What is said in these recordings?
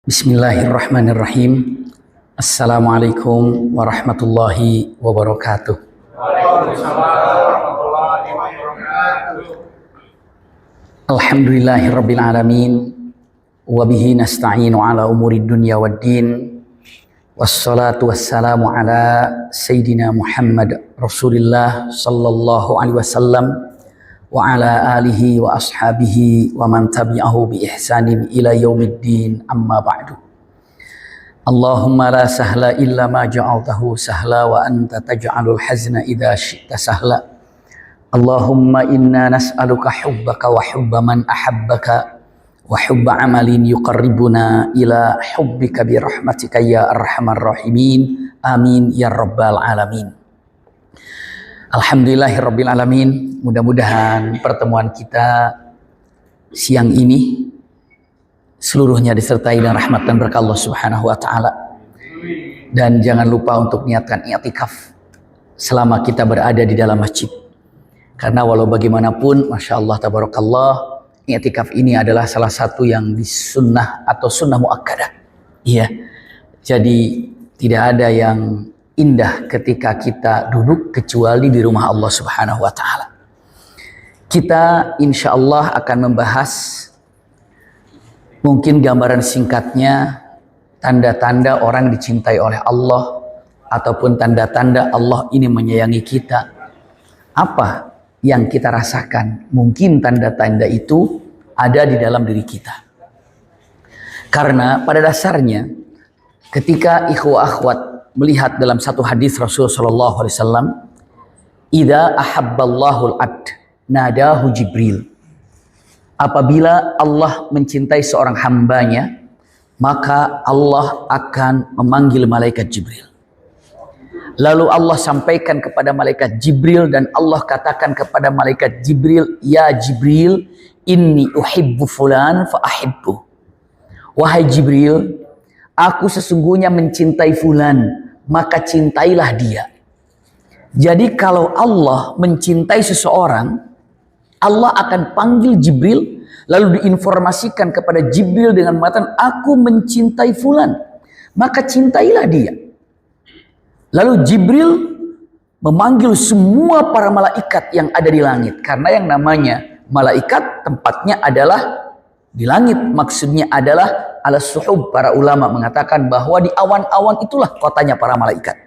Bismillahirrahmanirrahim. Assalamualaikum warahmatullahi wabarakatuh. Waalaikumsalam warahmatullahi wabarakatuh. Alhamdulillahirabbil alamin wa bihi nasta'inu ala umuri dunya waddin. Wassalatu wassalamu ala sayyidina Muhammad Rasulillah sallallahu alaihi wasallam wa ala alihi wa ashabihi wa man tabi'ahu bi ihsanin ila yaumiddin, amma ba'du. Allahumma la sahla illa ma ja'altahu sahla wa anta taj'alul hazna idza syi'ta sahla. Allahumma inna nas'aluka hubbaka wa hubba man ahabbaka wa hubba amalin yuqarribuna ila hubbika bi rahmatika ya arhamar rahimin. Amin ya rabbal alamin. Alhamdulillahirabbil alamin. Mudah-mudahan pertemuan kita siang ini seluruhnya disertai dengan rahmat dan berkah Allah Subhanahu wa taala. Dan jangan lupa untuk niatkan i'tikaf selama kita berada di dalam masjid. Karena walau bagaimanapun, Masya Allah tabarakallah, i'tikaf ini adalah salah satu yang disunnah atau sunnah muakkadah. Iya. Jadi tidak ada yang indah ketika kita duduk kecuali di rumah Allah Subhanahu wa taala. Kita insya Allah akan membahas mungkin gambaran singkatnya tanda-tanda orang dicintai oleh Allah ataupun tanda-tanda Allah ini menyayangi kita. Apa yang kita rasakan? Mungkin tanda-tanda itu ada di dalam diri kita. Karena pada dasarnya ketika ikhwah akhwat melihat dalam satu hadis Rasulullah sallallahu alaihi wasallam, "Idza ahabballahul 'abd nadahu Jibril." Apabila Allah mencintai seorang hambanya, maka Allah akan memanggil malaikat Jibril. Lalu Allah sampaikan kepada malaikat Jibril dan Allah katakan kepada malaikat Jibril, "Ya Jibril, inni uhibbu fulan fa ahibbu." Wahai Jibril, aku sesungguhnya mencintai fulan, maka cintailah dia. Jadi kalau Allah mencintai seseorang, Allah akan panggil Jibril, lalu diinformasikan kepada Jibril dengan mengatakan, aku mencintai fulan, maka cintailah dia. Lalu Jibril memanggil semua para malaikat yang ada di langit. Karena yang namanya malaikat tempatnya adalah di langit. Maksudnya adalah alas suhub. Para ulama mengatakan bahwa di awan-awan itulah kotanya para malaikat.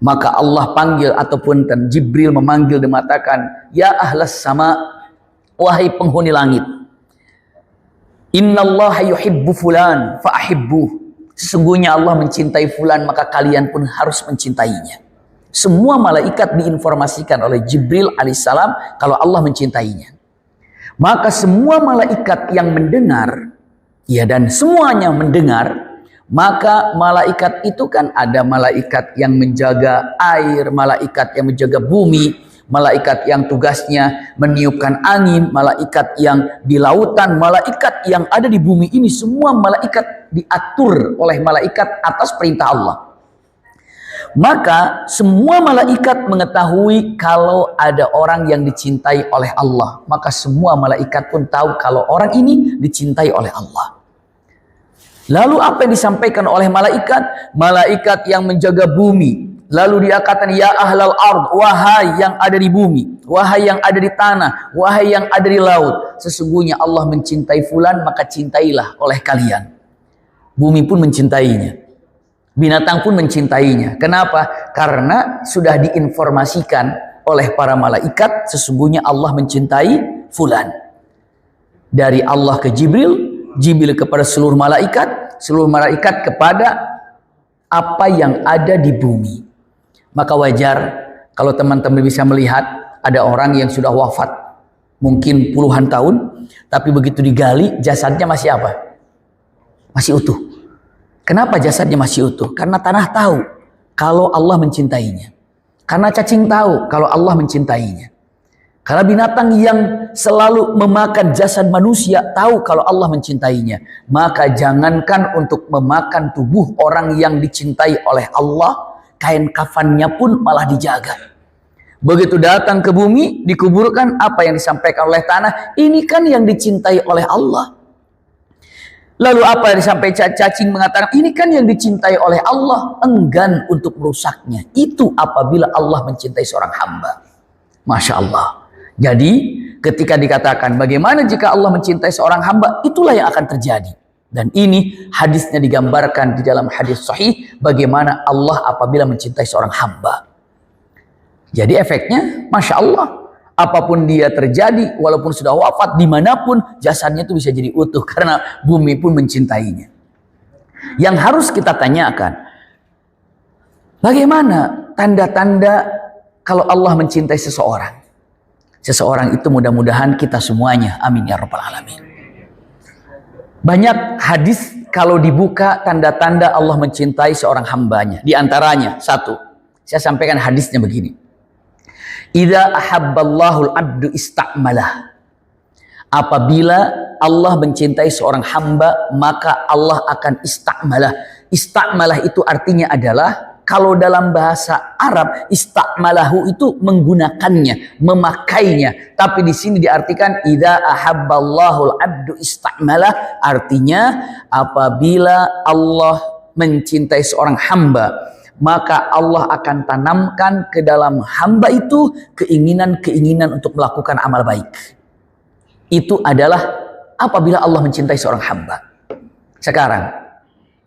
Maka Allah panggil ataupun Jibril memanggil dan mengatakan, "Ya ahlas sama, wahai penghuni langit. Innallaha yuhibbu fulan fa ahibbuh." Sesungguhnya Allah mencintai fulan, maka kalian pun harus mencintainya. Semua malaikat diinformasikan oleh Jibril alaihissalam kalau Allah mencintainya. Maka semua malaikat yang mendengar, ya, dan semuanya mendengar. Maka malaikat itu kan ada malaikat yang menjaga air, malaikat yang menjaga bumi, malaikat yang tugasnya meniupkan angin, malaikat yang di lautan, malaikat yang ada di bumi ini, semua malaikat diatur oleh malaikat atas perintah Allah. Maka semua malaikat mengetahui kalau ada orang yang dicintai oleh Allah. Maka semua malaikat pun tahu kalau orang ini dicintai oleh Allah. Lalu apa yang disampaikan oleh malaikat? Malaikat yang menjaga bumi. Lalu dia katakan, "Ya ahlal ard," wahai yang ada di bumi, wahai yang ada di tanah, wahai yang ada di laut. Sesungguhnya Allah mencintai fulan, maka cintailah oleh kalian. Bumi pun mencintainya. Binatang pun mencintainya. Kenapa? Karena sudah diinformasikan oleh para malaikat, sesungguhnya Allah mencintai fulan. Dari Allah ke Jibril, Jibril kepada seluruh malaikat kepada apa yang ada di bumi. Maka wajar kalau teman-teman bisa melihat ada orang yang sudah wafat mungkin puluhan tahun, tapi begitu digali jasadnya masih apa? Masih utuh. Kenapa jasadnya masih utuh? Karena tanah tahu kalau Allah mencintainya. Karena cacing tahu kalau Allah mencintainya. Karena binatang yang selalu memakan jasad manusia tahu kalau Allah mencintainya. Maka jangankan untuk memakan tubuh orang yang dicintai oleh Allah, kain kafannya pun malah dijaga. Begitu datang ke bumi, dikuburkan, apa yang disampaikan oleh tanah, ini kan yang dicintai oleh Allah. Lalu apa yang sampai cacing mengatakan ini kan yang dicintai oleh Allah, enggan untuk merusaknya. Itu apabila Allah mencintai seorang hamba. Masya Allah. Jadi ketika dikatakan bagaimana jika Allah mencintai seorang hamba, itulah yang akan terjadi. Dan ini hadisnya digambarkan di dalam hadis sahih bagaimana Allah apabila mencintai seorang hamba. Jadi efeknya Masya Allah. Apapun dia terjadi, walaupun sudah wafat, dimanapun jasadnya itu bisa jadi utuh karena bumi pun mencintainya. Yang harus kita tanyakan, bagaimana tanda-tanda kalau Allah mencintai seseorang? Seseorang itu mudah-mudahan kita semuanya, amin ya rabbal alamin. Banyak hadis kalau dibuka tanda-tanda Allah mencintai seorang hambanya. Di antaranya, satu, saya sampaikan hadisnya begini. Idza ahabballahul abdu ista'malah. Apabila Allah mencintai seorang hamba, maka Allah akan ista'malah. Ista'malah itu artinya adalah, kalau dalam bahasa Arab, ista'malahu itu menggunakannya, memakainya. Tapi di sini diartikan idza ahabballahul abdu ista'malah, artinya apabila Allah mencintai seorang hamba, maka Allah akan tanamkan ke dalam hamba itu keinginan-keinginan untuk melakukan amal baik. Itu adalah apabila Allah mencintai seorang hamba. Sekarang,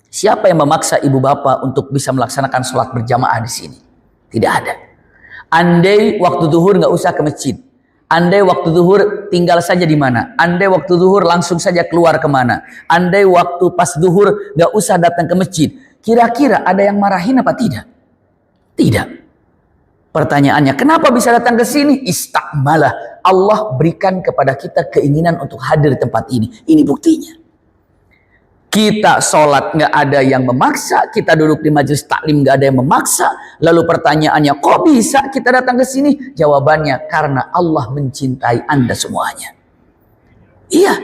siapa yang memaksa ibu bapak untuk bisa melaksanakan sholat berjamaah di sini? Tidak ada. Andai waktu zuhur nggak usah ke masjid. Andai waktu zuhur tinggal saja di mana. Andai waktu zuhur langsung saja keluar kemana. Andai waktu pas zuhur nggak usah datang ke masjid. Kira-kira ada yang marahin apa tidak? Tidak. Pertanyaannya, kenapa bisa datang ke sini? Ista'malah. Allah berikan kepada kita keinginan untuk hadir di tempat ini. Ini buktinya. Kita sholat nggak ada yang memaksa, kita duduk di majelis taklim nggak ada yang memaksa. Lalu pertanyaannya, kok bisa kita datang ke sini? Jawabannya, karena Allah mencintai Anda semuanya. Iya,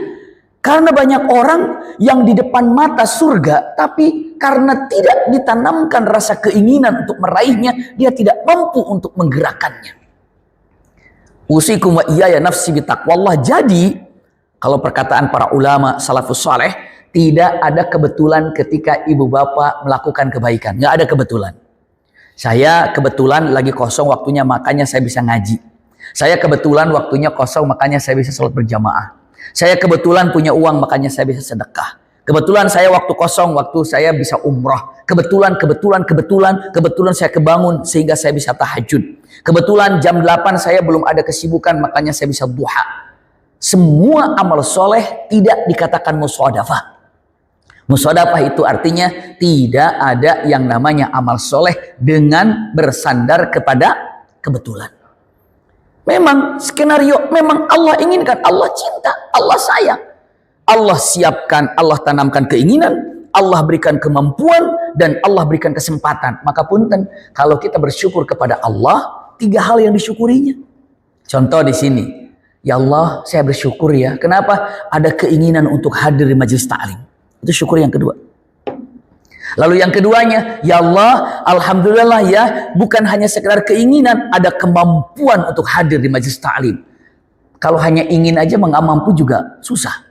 karena banyak orang yang di depan mata surga, tapi karena tidak ditanamkan rasa keinginan untuk meraihnya, dia tidak mampu untuk menggerakkannya. Usikum wa iyaya nafsi bitaqwallah. Jadi, kalau perkataan para ulama salafus saleh, tidak ada kebetulan ketika ibu bapak melakukan kebaikan. Nggak ada kebetulan. Saya kebetulan lagi kosong waktunya, makanya saya bisa ngaji. Saya kebetulan waktunya kosong, makanya saya bisa sholat berjamaah. Saya kebetulan punya uang, makanya saya bisa sedekah. Kebetulan saya waktu kosong, waktu saya bisa umrah. Kebetulan saya kebangun sehingga saya bisa tahajud. Kebetulan jam 8 saya belum ada kesibukan, makanya saya bisa duha. Semua amal soleh tidak dikatakan musodafah. Musodafah itu artinya tidak ada yang namanya amal soleh dengan bersandar kepada kebetulan. Memang skenario, memang Allah inginkan, Allah cinta, Allah sayang. Allah siapkan, Allah tanamkan keinginan, Allah berikan kemampuan, dan Allah berikan kesempatan. Maka punten, kalau kita bersyukur kepada Allah, 3 hal yang disyukurinya. Contoh di sini, ya Allah, saya bersyukur ya. Kenapa? Ada keinginan untuk hadir di majelis ta'lim. Itu syukur yang kedua. Lalu yang keduanya, ya Allah, alhamdulillah ya, bukan hanya sekedar keinginan, ada kemampuan untuk hadir di majelis ta'lim. Kalau hanya ingin aja nggak mampu juga susah.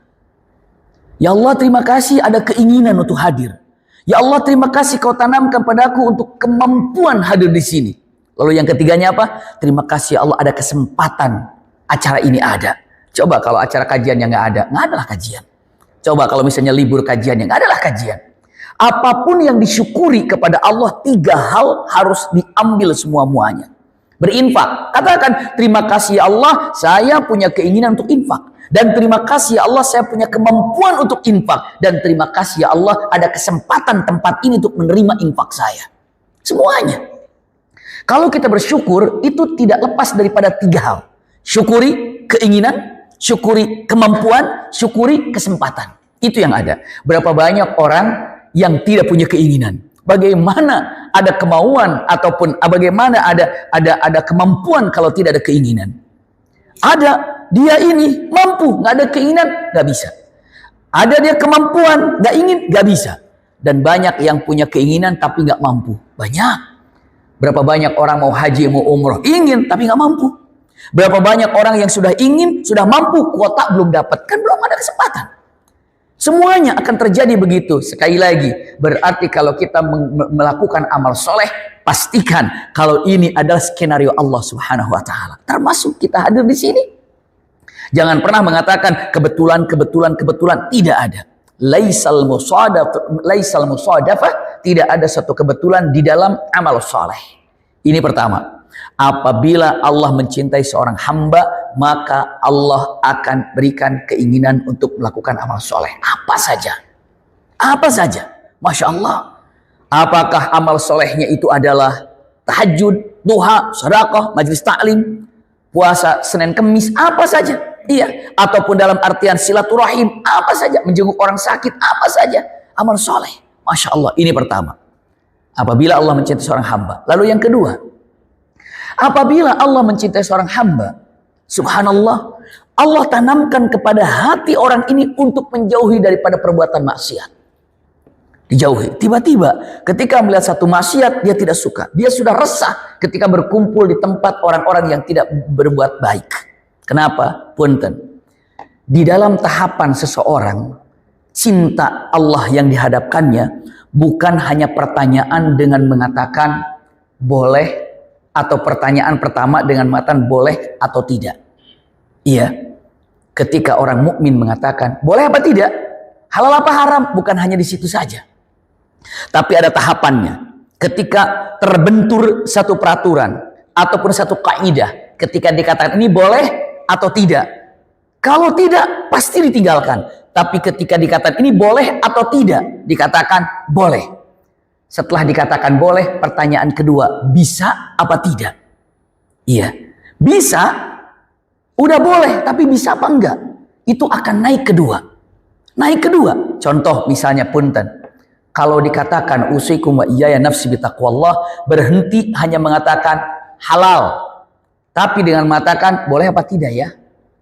Ya Allah, terima kasih ada keinginan untuk hadir. Ya Allah, terima kasih kau tanamkan padaku untuk kemampuan hadir di sini. Lalu yang ketiganya apa? Terima kasih ya Allah, ada kesempatan acara ini ada. Coba kalau acara kajian yang nggak adalah kajian. Coba kalau misalnya libur kajian yang nggak adalah kajian. Apapun yang disyukuri kepada Allah, 3 hal harus diambil semua-muanya. Berinfak. Katakan, terima kasih ya Allah, saya punya keinginan untuk infak. Dan terima kasih ya Allah, saya punya kemampuan untuk infak. Dan terima kasih ya Allah, ada kesempatan tempat ini untuk menerima infak saya. Semuanya. Kalau kita bersyukur, itu tidak lepas daripada 3 hal. Syukuri keinginan, syukuri kemampuan, syukuri kesempatan. Itu yang ada. Berapa banyak orang yang tidak punya keinginan? Bagaimana ada kemauan ataupun bagaimana ada kemampuan kalau tidak ada keinginan? Ada, dia ini mampu, nggak ada keinginan, nggak bisa. Ada dia kemampuan, nggak ingin, nggak bisa. Dan banyak yang punya keinginan tapi nggak mampu. Banyak. Berapa banyak orang mau haji, mau umroh, ingin tapi nggak mampu. Berapa banyak orang yang sudah ingin, sudah mampu, kuota belum dapat, kan belum ada kesempatan. Semuanya akan terjadi begitu. Sekali lagi, berarti kalau kita melakukan amal soleh, pastikan kalau ini adalah skenario Allah Subhanahu wa Ta'ala. Termasuk kita hadir di sini. Jangan pernah mengatakan kebetulan. Tidak ada. Laisal musadafah, tidak ada satu kebetulan di dalam amal soleh. Ini pertama. Apabila Allah mencintai seorang hamba, maka Allah akan berikan keinginan untuk melakukan amal soleh. Apa saja. Apa saja. Masya Allah. Apakah amal solehnya itu adalah tahajud, duha, sedekah, majelis taklim, puasa Senin Kemis, apa saja. Iya. Ataupun dalam artian silaturahim, apa saja. Menjenguk orang sakit, apa saja. Amal soleh. Masya Allah. Ini pertama. Apabila Allah mencintai seorang hamba. Lalu yang kedua. Apabila Allah mencintai seorang hamba, subhanallah, Allah tanamkan kepada hati orang ini untuk menjauhi daripada perbuatan maksiat. Dijauhi. Tiba-tiba ketika melihat satu maksiat, dia tidak suka. Dia sudah resah ketika berkumpul di tempat orang-orang yang tidak berbuat baik. Kenapa? Punten. Di dalam tahapan seseorang, cinta Allah yang dihadapkannya bukan hanya pertanyaan dengan mengatakan boleh, atau pertanyaan pertama dengan mengatakan boleh atau tidak. Iya. Ketika orang mukmin mengatakan boleh apa tidak, halal apa haram, bukan hanya di situ saja. Tapi ada tahapannya. Ketika terbentur satu peraturan ataupun satu kaidah, ketika dikatakan ini boleh atau tidak. Kalau tidak, pasti ditinggalkan. Tapi ketika dikatakan ini boleh atau tidak, dikatakan boleh. Setelah dikatakan boleh, pertanyaan kedua, bisa apa tidak? Iya, bisa, udah boleh, tapi bisa apa enggak? Itu akan naik kedua. Naik kedua. Contoh misalnya punten. Kalau dikatakan usikum wa iyaya nafsi bitaqwallah, berhenti hanya mengatakan halal. Tapi dengan mengatakan boleh apa tidak ya?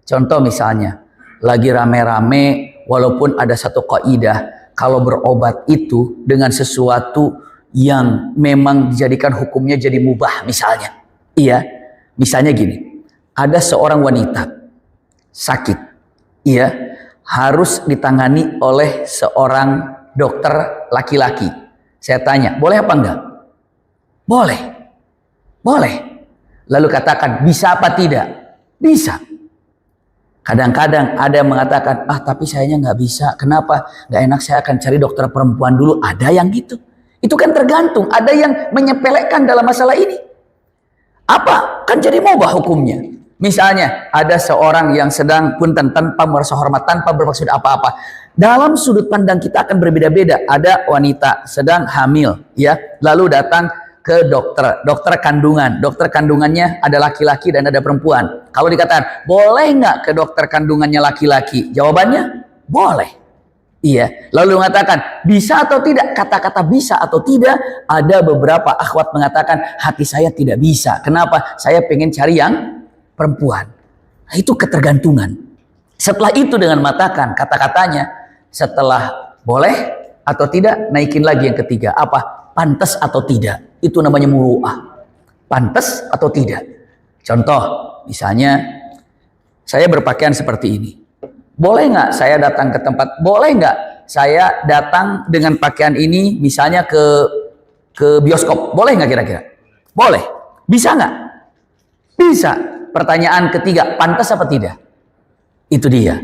Contoh misalnya, lagi rame-rame walaupun ada satu kaidah. Kalau berobat itu dengan sesuatu yang memang dijadikan hukumnya jadi mubah misalnya. Iya, misalnya gini. Ada seorang wanita sakit. Iya, harus ditangani oleh seorang dokter laki-laki. Saya tanya, boleh apa enggak? Boleh. Boleh. Lalu katakan, bisa apa tidak? Bisa. Kadang-kadang ada yang mengatakan, tapi sayanya nggak bisa. Kenapa? Nggak enak, saya akan cari dokter perempuan dulu. Ada yang gitu. Itu kan tergantung. Ada yang menyepelekan dalam masalah ini. Apa? Kan jadi mubah hukumnya. Misalnya, ada seorang yang sedang punten tanpa merasa hormat, tanpa bermaksud apa-apa. Dalam sudut pandang kita akan berbeda-beda. Ada wanita sedang hamil, ya, lalu datang ke dokter kandungan. Dokter kandungannya ada laki-laki dan ada perempuan. Kalau dikatakan, boleh nggak ke dokter kandungannya laki-laki? Jawabannya, boleh. Iya. Lalu mengatakan, bisa atau tidak? Kata-kata bisa atau tidak, ada beberapa akhwat mengatakan, hati saya tidak bisa. Kenapa? Saya pengen cari yang perempuan. Nah, itu ketergantungan. Setelah itu dengan mengatakan kata-katanya, setelah boleh atau tidak, naikin lagi yang ketiga. Apa? Pantas atau tidak. Itu namanya muru'ah. Pantas atau tidak. Contoh, misalnya saya berpakaian seperti ini. Boleh nggak saya datang ke tempat? Boleh nggak saya datang dengan pakaian ini misalnya ke bioskop? Boleh nggak kira-kira? Boleh. Bisa nggak? Bisa. Pertanyaan ketiga, pantas apa tidak? Itu dia.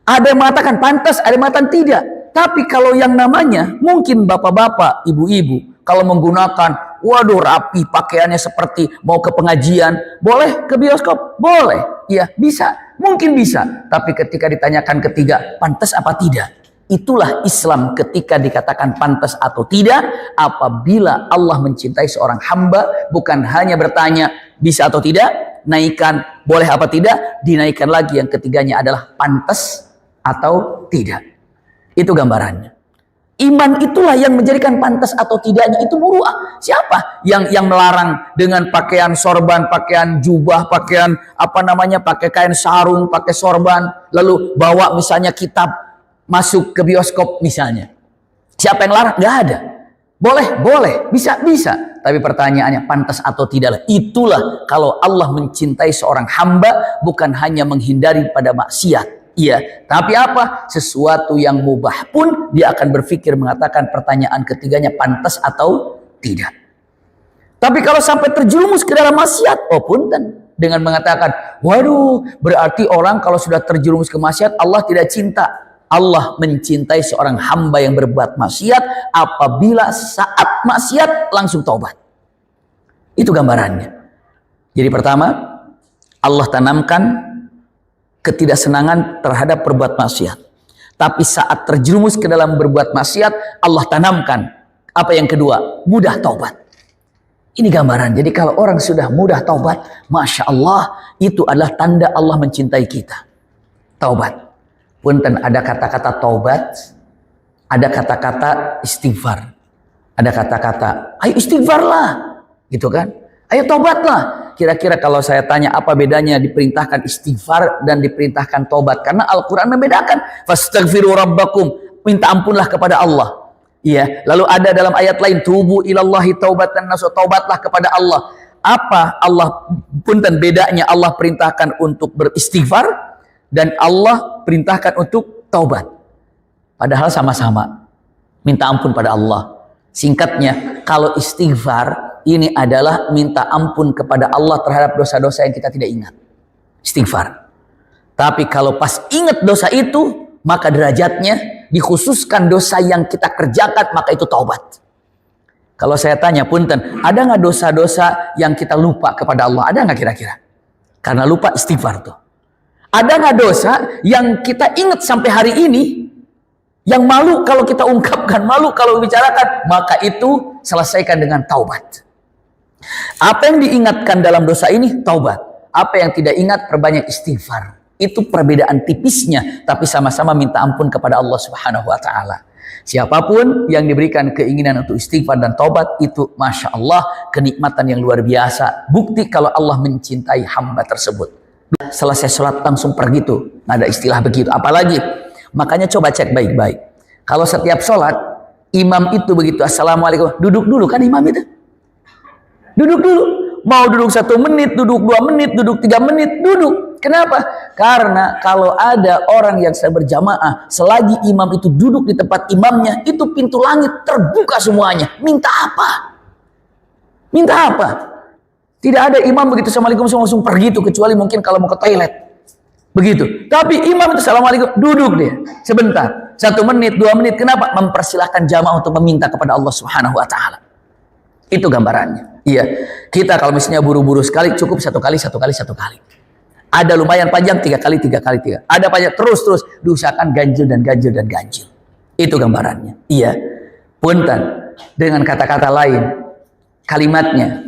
Ada yang mengatakan pantas, ada yang mengatakan tidak. Tapi kalau yang namanya mungkin bapak-bapak, ibu-ibu, kalau menggunakan, waduh rapi pakaiannya seperti mau ke pengajian, boleh ke bioskop? Boleh. Iya, bisa. Mungkin bisa. Tapi ketika ditanyakan ketiga, pantas apa tidak? Itulah Islam ketika dikatakan pantas atau tidak. Apabila Allah mencintai seorang hamba, bukan hanya bertanya bisa atau tidak, naikkan boleh apa tidak, dinaikkan lagi yang ketiganya adalah pantas atau tidak. Itu gambarannya. Iman itulah yang menjadikan pantas atau tidaknya itu muru'ah. Siapa yang melarang dengan pakaian sorban, pakaian jubah, pakaian pakai kain sarung, pakai sorban, lalu bawa misalnya kitab masuk ke bioskop misalnya. Siapa yang larang? Nggak ada. Boleh, bisa. Tapi pertanyaannya pantas atau tidak. Itulah kalau Allah mencintai seorang hamba bukan hanya menghindari pada maksiat. Iya, tapi apa? Sesuatu yang mubah pun dia akan berpikir mengatakan pertanyaan ketiganya pantas atau tidak. Tapi kalau sampai terjerumus ke dalam maksiat, oh punten, dengan mengatakan, waduh, berarti orang kalau sudah terjerumus ke maksiat Allah tidak cinta. Allah mencintai seorang hamba yang berbuat maksiat apabila saat maksiat langsung taubat. Itu gambarannya. Jadi pertama, Allah tanamkan ketidaksenangan terhadap berbuat maksiat. Tapi saat terjerumus ke dalam berbuat maksiat, Allah tanamkan apa yang kedua? Mudah taubat. Ini gambaran. Jadi kalau orang sudah mudah taubat, Masya Allah, itu adalah tanda Allah mencintai kita. Taubat. Punten, ada kata-kata taubat, ada kata-kata istighfar. Ada kata-kata, ayo istighfarlah. Gitu kan? Ayo taubatlah. Kira-kira kalau saya tanya apa bedanya diperintahkan istighfar dan diperintahkan taubat? Karena Al-Quran membedakan. Fastaghfiru rabbakum. Minta ampunlah kepada Allah. Iya. Lalu ada dalam ayat lain, tubu ilallahi taubatan nasuh. Taubatlah kepada Allah. Apa Allah, punten bedanya Allah perintahkan untuk beristighfar dan Allah perintahkan untuk taubat. Padahal sama-sama minta ampun pada Allah. Singkatnya, kalau istighfar ini adalah minta ampun kepada Allah terhadap dosa-dosa yang kita tidak ingat. Istighfar. Tapi kalau pas ingat dosa itu, maka derajatnya dikhususkan dosa yang kita kerjakan, maka itu taubat. Kalau saya tanya, punten, ada nggak dosa-dosa yang kita lupa kepada Allah? Ada nggak kira-kira? Karena lupa istighfar tuh. Ada nggak dosa yang kita ingat sampai hari ini, yang malu kalau kita ungkapkan, malu kalau bicarakan, maka itu selesaikan dengan taubat. Apa yang diingatkan dalam dosa ini, taubat. Apa yang tidak ingat, perbanyak istighfar. Itu perbedaan tipisnya, tapi sama-sama minta ampun kepada Allah Subhanahu wa Ta'ala. Siapapun yang diberikan keinginan untuk istighfar dan taubat, itu Masya Allah, kenikmatan yang luar biasa. Bukti kalau Allah mencintai hamba tersebut. Selesai sholat langsung pergi tuh, nggak ada istilah begitu. Apalagi, makanya coba cek baik-baik. Kalau setiap sholat, imam itu begitu, assalamualaikum, duduk dulu kan imam itu. Duduk dulu. Mau duduk 1 menit, duduk 2 menit, duduk 3 menit, duduk. Kenapa? Karena kalau ada orang yang sedang berjamaah, selagi imam itu duduk di tempat imamnya, itu pintu langit terbuka semuanya. Minta apa? Minta apa? Tidak ada imam begitu assalamualaikum langsung pergi itu, kecuali mungkin kalau mau ke toilet. Begitu. Tapi imam itu assalamualaikum, duduk dia sebentar. 1 menit, 2 menit. Kenapa? Mempersilahkan jamaah untuk meminta kepada Allah Subhanahu wa Ta'ala. Itu gambarannya. Iya. Kita kalau misalnya buru-buru sekali, cukup 1 kali, 1 kali, 1 kali. Ada lumayan panjang 3 kali, 3 kali, 3. Ada panjang terus diusahakan ganjil dan ganjil dan ganjil. Itu gambarannya. Iya. Punten. Dengan kata-kata lain, kalimatnya,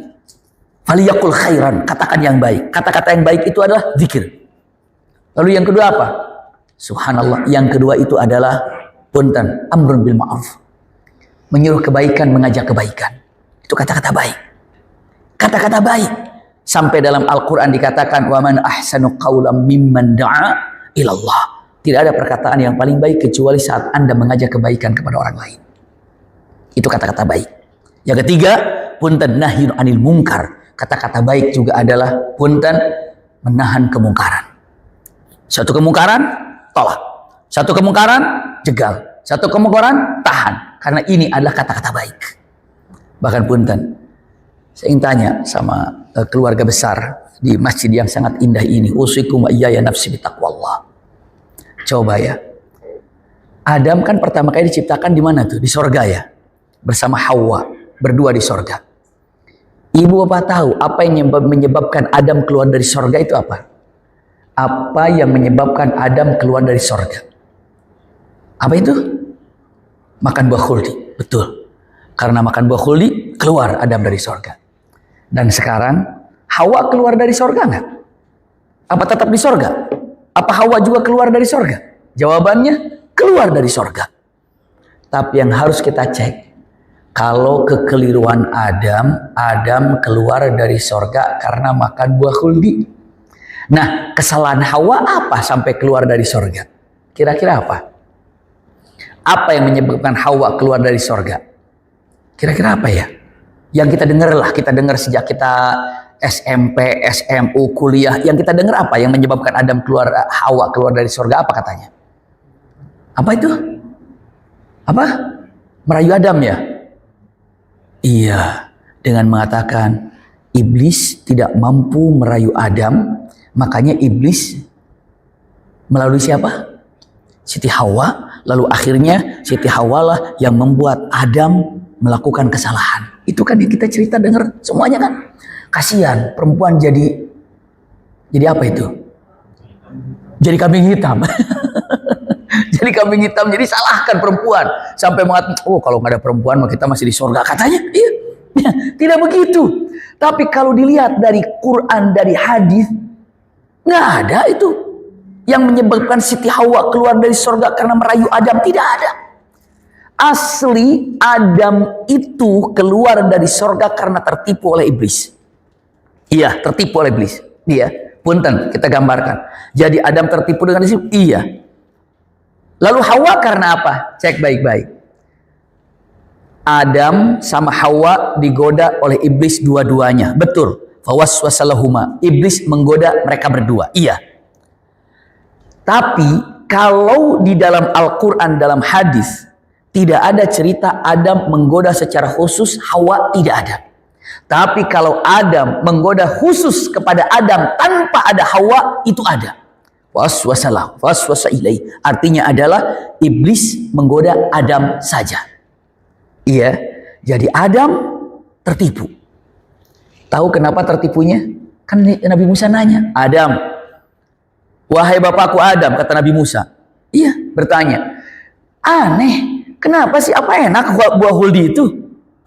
faliyakul khairan, katakan yang baik. Kata-kata yang baik itu adalah zikir. Lalu yang kedua apa? Subhanallah. Yang kedua itu adalah punten, amrun bil ma'ruf. Menyuruh kebaikan, mengajak kebaikan. Itu kata-kata baik. Kata-kata baik. Sampai dalam Al-Quran dikatakan, wa man ahsanu qawlan mimman da'a ilallah. Tidak ada perkataan yang paling baik kecuali saat Anda mengajak kebaikan kepada orang lain. Itu kata-kata baik. Yang ketiga, punten nahyun anil munkar. Kata-kata baik juga adalah punten menahan kemungkaran. Satu kemungkaran, tolak. Satu kemungkaran, jegal. Satu kemungkaran, tahan. Karena ini adalah kata-kata baik. Bahkan punten, saya ingin tanya sama keluarga besar di masjid yang sangat indah ini. Usikum wa iyaya nafsi bitaqwallah. Coba ya. Adam kan pertama kali diciptakan di mana tuh? Di sorga ya. Bersama Hawa. Berdua di sorga. Ibu bapak tahu apa yang menyebabkan Adam keluar dari sorga itu apa? Apa yang menyebabkan Adam keluar dari sorga? Apa itu? Makan buah khuldi. Betul. Karena makan buah khuldi, keluar Adam dari sorga. Dan sekarang, Hawa keluar dari sorga nggak? Apa tetap di sorga? Apa Hawa juga keluar dari sorga? Jawabannya, keluar dari sorga. Tapi yang harus kita cek, kalau kekeliruan Adam keluar dari sorga karena makan buah khuldi. Nah, kesalahan Hawa apa sampai keluar dari sorga? Kira-kira apa? Apa yang menyebabkan Hawa keluar dari sorga? Kira-kira apa ya? Yang kita dengar sejak kita SMP, SMU, kuliah. Yang kita dengar apa? Yang menyebabkan Hawa keluar dari surga apa katanya? Apa itu? Apa? Merayu Adam ya? Iya, dengan mengatakan iblis tidak mampu merayu Adam, makanya iblis melalui siapa? Siti Hawa, lalu akhirnya Siti Hawa lah yang membuat Adam melakukan kesalahan. Itu kan yang kita cerita dengar semuanya kan. Kasihan perempuan jadi apa itu? Jadi kambing hitam. Jadi kambing hitam, jadi salahkan perempuan sampai mengatakan, oh kalau nggak ada perempuan kita masih di surga katanya. Iya. Tidak begitu. Tapi kalau dilihat dari Quran, dari hadis, nggak ada itu yang menyebabkan Siti Hawa keluar dari surga karena merayu Adam. Tidak ada. Asli Adam itu keluar dari surga karena tertipu oleh iblis. Iya, tertipu oleh iblis. Iya, punten kita gambarkan. Jadi Adam tertipu dengan iblis. Iya. Lalu Hawa karena apa? Cek baik-baik. Adam sama Hawa digoda oleh iblis dua-duanya. Betul. Fawaswasalahuma. Iblis menggoda mereka berdua. Iya. Tapi kalau di dalam Al-Quran, dalam hadis, tidak ada cerita Adam menggoda secara khusus, Hawa tidak ada. Tapi kalau Adam menggoda khusus kepada Adam tanpa ada Hawa, itu ada. Waswasalah, waswasa ilai. Artinya adalah iblis menggoda Adam saja. Iya, jadi Adam tertipu. Tahu kenapa tertipunya? Kan Nabi Musa nanya, Adam, wahai bapakku Adam, kata Nabi Musa. Iya, bertanya, aneh, kenapa sih, apa enak buah huldi itu?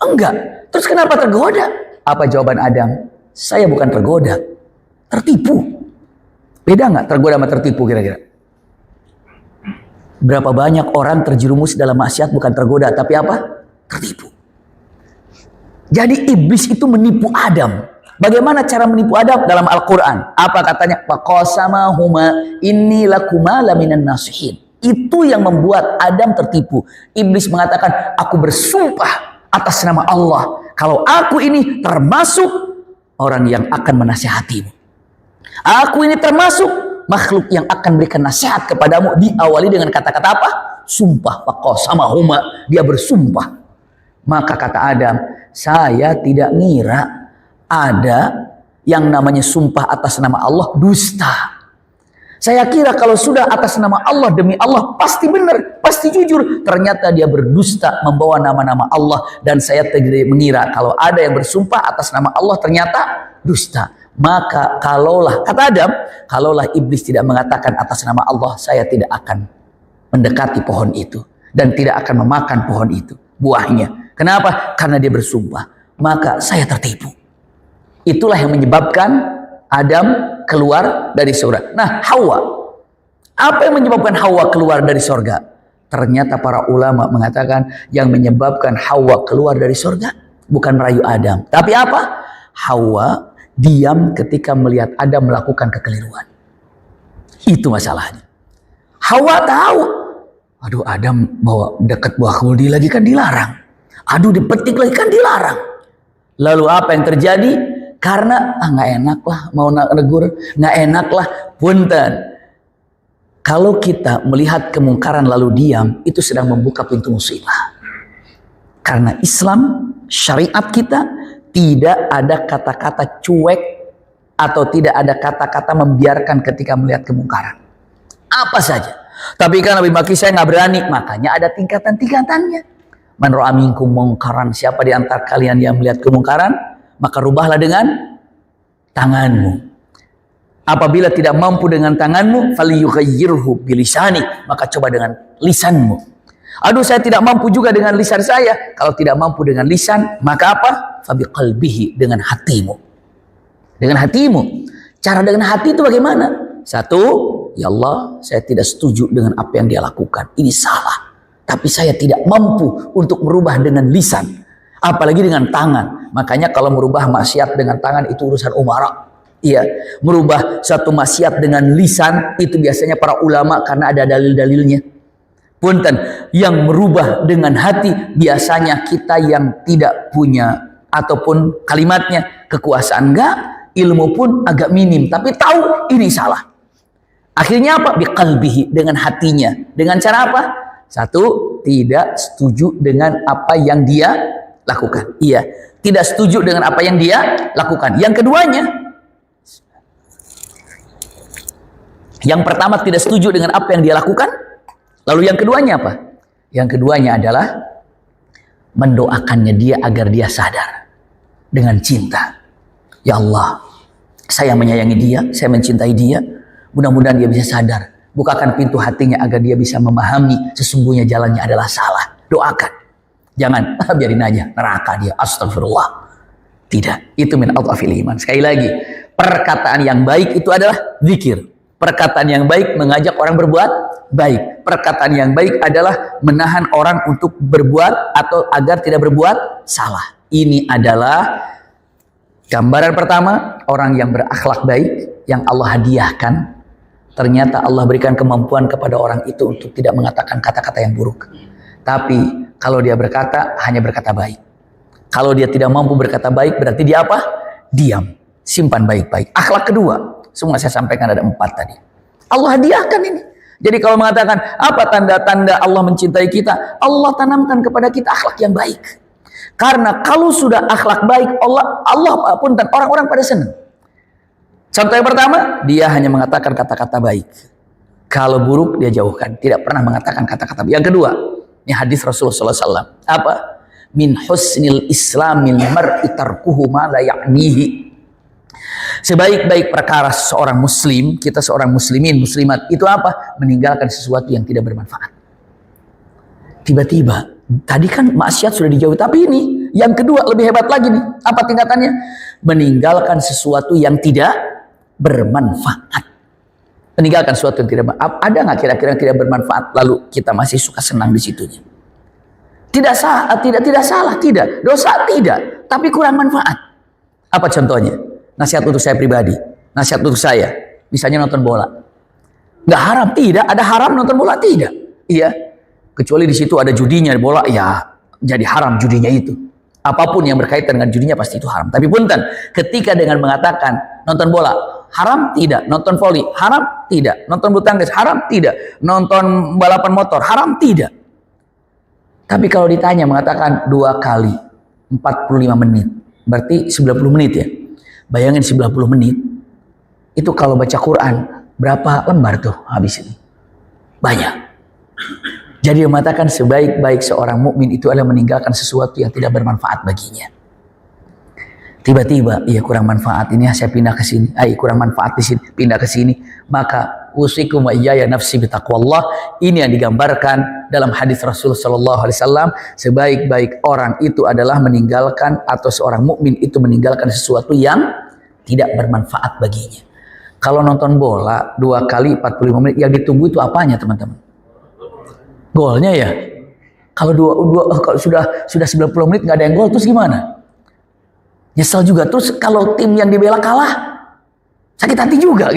Enggak. Terus kenapa tergoda? Apa jawaban Adam? Saya bukan tergoda, tertipu. Beda nggak tergoda sama tertipu kira-kira? Berapa banyak orang terjerumus dalam maksiat bukan tergoda, tapi apa? Tertipu. Jadi iblis itu menipu Adam. Bagaimana cara menipu Adam? Dalam Al-Quran. Apa katanya? Faqasamahuma inni lakuma laminan nasihin. Itu yang membuat Adam tertipu. Iblis mengatakan, aku bersumpah atas nama Allah, kalau aku ini termasuk orang yang akan menasihatimu. Aku ini termasuk makhluk yang akan berikan nasihat kepadamu. Diawali dengan kata-kata apa? Sumpah. Faqasamahuma. Dia bersumpah. Maka kata Adam, saya tidak ngira ada yang namanya sumpah atas nama Allah dusta. Saya kira kalau sudah atas nama Allah, demi Allah, pasti benar, pasti jujur. Ternyata dia berdusta membawa nama-nama Allah. Dan saya tidak mengira kalau ada yang bersumpah atas nama Allah ternyata dusta. Maka kalaulah, kata Adam, kalaulah iblis tidak mengatakan atas nama Allah, saya tidak akan mendekati pohon itu. Dan tidak akan memakan pohon itu, buahnya. Kenapa? Karena dia bersumpah. Maka saya tertipu. Itulah yang menyebabkan Adam keluar dari surga. Nah, Hawa. Apa yang menyebabkan Hawa keluar dari surga? Ternyata para ulama mengatakan yang menyebabkan Hawa keluar dari surga bukan merayu Adam. Tapi apa? Hawa diam ketika melihat Adam melakukan kekeliruan. Itu masalahnya. Hawa tahu. Aduh, Adam bawa dekat buah khuldi lagi kan dilarang. Aduh, dipetik lagi kan dilarang. Lalu apa yang terjadi? Karena nggak enak lah, mau negur, nggak enak lah, punten. Kalau kita melihat kemungkaran lalu diam, itu sedang membuka pintu musibah. Karena Islam, syariat kita, tidak ada kata-kata cuek atau tidak ada kata-kata membiarkan ketika melihat kemungkaran. Apa saja. Tapi kan Nabi Maki saya nggak berani, makanya ada tingkatan-tingkatannya. Man ra'a minkum mungkaran, siapa di antara kalian yang melihat kemungkaran, maka rubahlah dengan tanganmu. Apabila tidak mampu dengan tanganmu, falyughayyirhu bilisani, maka coba dengan lisanmu. Aduh, saya tidak mampu juga dengan lisan saya. Kalau tidak mampu dengan lisan, maka apa? Fabiqalbihi, dengan hatimu. Dengan hatimu. Cara dengan hati itu bagaimana? Satu, ya Allah, saya tidak setuju dengan apa yang dia lakukan. Ini salah. Tapi saya tidak mampu untuk merubah dengan lisan. Apalagi dengan tangan. Makanya kalau merubah maksiat dengan tangan itu urusan umara. Iya, merubah satu maksiat dengan lisan itu biasanya para ulama karena ada dalil-dalilnya. Punten, yang merubah dengan hati biasanya kita yang tidak punya ataupun kalimatnya kekuasaan enggak, ilmu pun agak minim, tapi tahu ini salah. Akhirnya apa? Biqalbihi, dengan hatinya. Dengan cara apa? Satu, tidak setuju dengan apa yang dia lakukan. Iya, tidak setuju dengan apa yang dia lakukan. Yang keduanya, yang pertama tidak setuju dengan apa yang dia lakukan. Lalu yang keduanya apa? Yang keduanya adalah mendoakannya dia agar dia sadar dengan cinta. Ya Allah, saya menyayangi dia, saya mencintai dia. Mudah-mudahan dia bisa sadar. Bukakan pintu hatinya agar dia bisa memahami sesungguhnya jalannya adalah salah. Doakan. Jangan, biarin aja, neraka dia. Astagfirullah. Tidak, itu min adhafil iman. Sekali lagi, perkataan yang baik itu adalah zikir. Perkataan yang baik mengajak orang berbuat baik. Perkataan yang baik adalah menahan orang untuk berbuat atau agar tidak berbuat salah. Ini adalah gambaran pertama, orang yang berakhlak baik, yang Allah hadiahkan. Ternyata Allah berikan kemampuan kepada orang itu untuk tidak mengatakan kata-kata yang buruk. Tapi kalau dia berkata, hanya berkata baik. Kalau dia tidak mampu berkata baik, berarti dia apa? Diam. Simpan baik-baik. Akhlak kedua, semua saya sampaikan ada 4 tadi. Allah hadiahkan ini. Jadi kalau mengatakan, apa tanda-tanda Allah mencintai kita? Allah tanamkan kepada kita akhlak yang baik. Karena kalau sudah akhlak baik, Allah pun dan orang-orang pada senang. Contoh yang pertama, dia hanya mengatakan kata-kata baik. Kalau buruk, dia jauhkan. Tidak pernah mengatakan kata-kata baik. Yang kedua, ini hadis Rasulullah SAW. Apa? Min husnil islamil mar'i tarkuhu ma la ya'nihi. Sebaik-baik perkara seorang muslim, kita seorang muslimin, muslimat, itu apa? Meninggalkan sesuatu yang tidak bermanfaat. Tiba-tiba, tadi kan maksiat sudah dijauhi, tapi ini yang kedua lebih hebat lagi nih. Apa tingkatannya? Meninggalkan sesuatu yang tidak bermanfaat. Meninggalkan sesuatu yang tidak bermanfaat. Ada nggak kira-kira yang tidak bermanfaat lalu kita masih suka senang di situnya? Tidak salah, tidak. Dosa tidak, tapi kurang manfaat. Apa contohnya? Nasihat untuk saya pribadi, nasihat untuk saya. Misalnya nonton bola. Nggak haram, tidak. Ada haram nonton bola, tidak. Iya. Kecuali di situ ada judinya bola, ya jadi haram judinya itu. Apapun yang berkaitan dengan judinya pasti itu haram. Tapi punten, ketika dengan mengatakan nonton bola haram, tidak. Nonton voli haram, tidak. Nonton bulu tangkis haram, tidak. Nonton balapan motor haram, tidak. Tapi kalau ditanya mengatakan 2 kali 45 menit, berarti 90 menit ya. Bayangin 90 menit, itu kalau baca Quran berapa lembar tuh habis ini? Banyak. Jadi dia mengatakan sebaik-baik seorang mukmin itu adalah meninggalkan sesuatu yang tidak bermanfaat baginya. Tiba-tiba, iya kurang manfaat ini, saya pindah ke sini. Kurang manfaat di sini, pindah ke sini. Maka usikum wa iyaya nafsi bitaqwallah. Ini yang digambarkan dalam hadis Rasul sallallahu alaihi wasallam. Sebaik-baik orang itu adalah meninggalkan, atau seorang mukmin itu meninggalkan sesuatu yang tidak bermanfaat baginya. Kalau nonton bola 2 kali 45 menit, yang ditunggu itu apanya teman-teman? Golnya ya. Kalau kalau sudah 90 menit nggak ada yang gol, terus gimana? Nyesel juga. Terus kalau tim yang dibela kalah, sakit hati juga.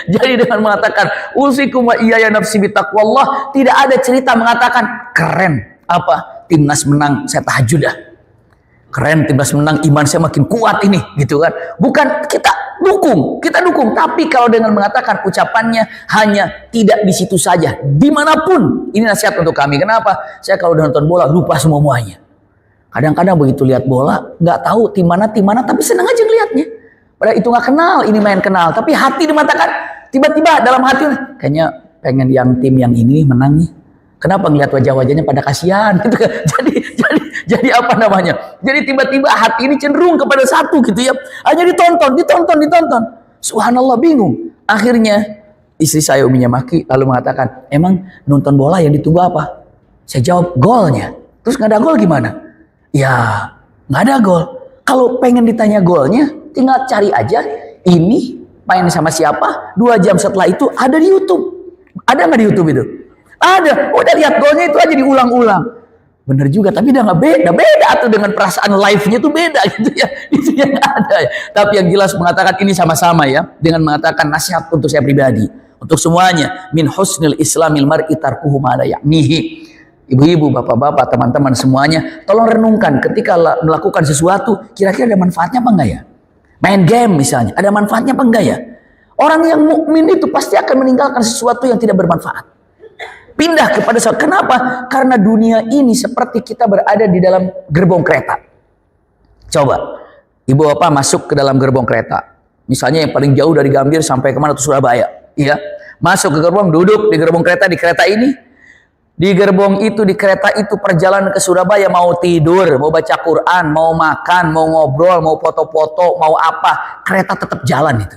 Jadi dengan mengatakan usikum wa iyaya nafsi bitaqwallah, tidak ada cerita mengatakan keren apa timnas menang saya tahajud dah. Keren timnas menang, iman saya makin kuat ini, gitu kan? Bukan, kita dukung. Tapi kalau dengan mengatakan ucapannya hanya tidak di situ saja, dimanapun. Ini nasihat untuk kami. Kenapa? Saya kalau udah nonton bola lupa semuanya. Kadang-kadang begitu lihat bola, nggak tahu tim mana, tapi senang aja ngelihatnya. Padahal itu nggak kenal, ini main kenal. Tapi hati dimatakan, tiba-tiba dalam hati, kayaknya pengen yang tim yang ini menang nih. Kenapa ngelihat wajah-wajahnya pada kasihan? Gitu kan? Jadi apa namanya? Jadi tiba-tiba hati ini cenderung kepada satu gitu ya. Hanya ditonton. Subhanallah, bingung. Akhirnya istri saya uminya maki lalu mengatakan, emang nonton bola yang ditunggu apa? Saya jawab, golnya. Terus nggak ada gol gimana? Ya nggak ada gol. Kalau pengen ditanya golnya, tinggal cari aja ini main sama siapa. 2 jam setelah itu ada di YouTube. Ada nggak di YouTube itu? Ada. Udah lihat golnya itu aja diulang-ulang. Bener juga, tapi udah nggak beda tuh dengan perasaan live-nya tuh beda gitu ya. Itu yang ada ya. Tapi yang jelas mengatakan ini sama-sama ya, dengan mengatakan nasihat untuk saya pribadi, untuk semuanya. Min husnil islamil mar'i tarkuhu ma la ya'nihi. Ibu-ibu, bapak-bapak, teman-teman semuanya, tolong renungkan ketika melakukan sesuatu, kira-kira ada manfaatnya apa enggak ya? Main game misalnya, ada manfaatnya apa enggak ya? Orang yang mukmin itu pasti akan meninggalkan sesuatu yang tidak bermanfaat. Pindah kepada sesuatu. Kenapa? Karena dunia ini seperti kita berada di dalam gerbong kereta. Coba, ibu bapak masuk ke dalam gerbong kereta. Misalnya yang paling jauh dari Gambir sampai kemana tuh Surabaya. Iya, masuk ke gerbong, duduk di gerbong kereta, di kereta ini. Di gerbong itu, di kereta itu perjalanan ke Surabaya, mau tidur, mau baca Quran, mau makan, mau ngobrol, mau foto-foto, mau apa, kereta tetap jalan itu.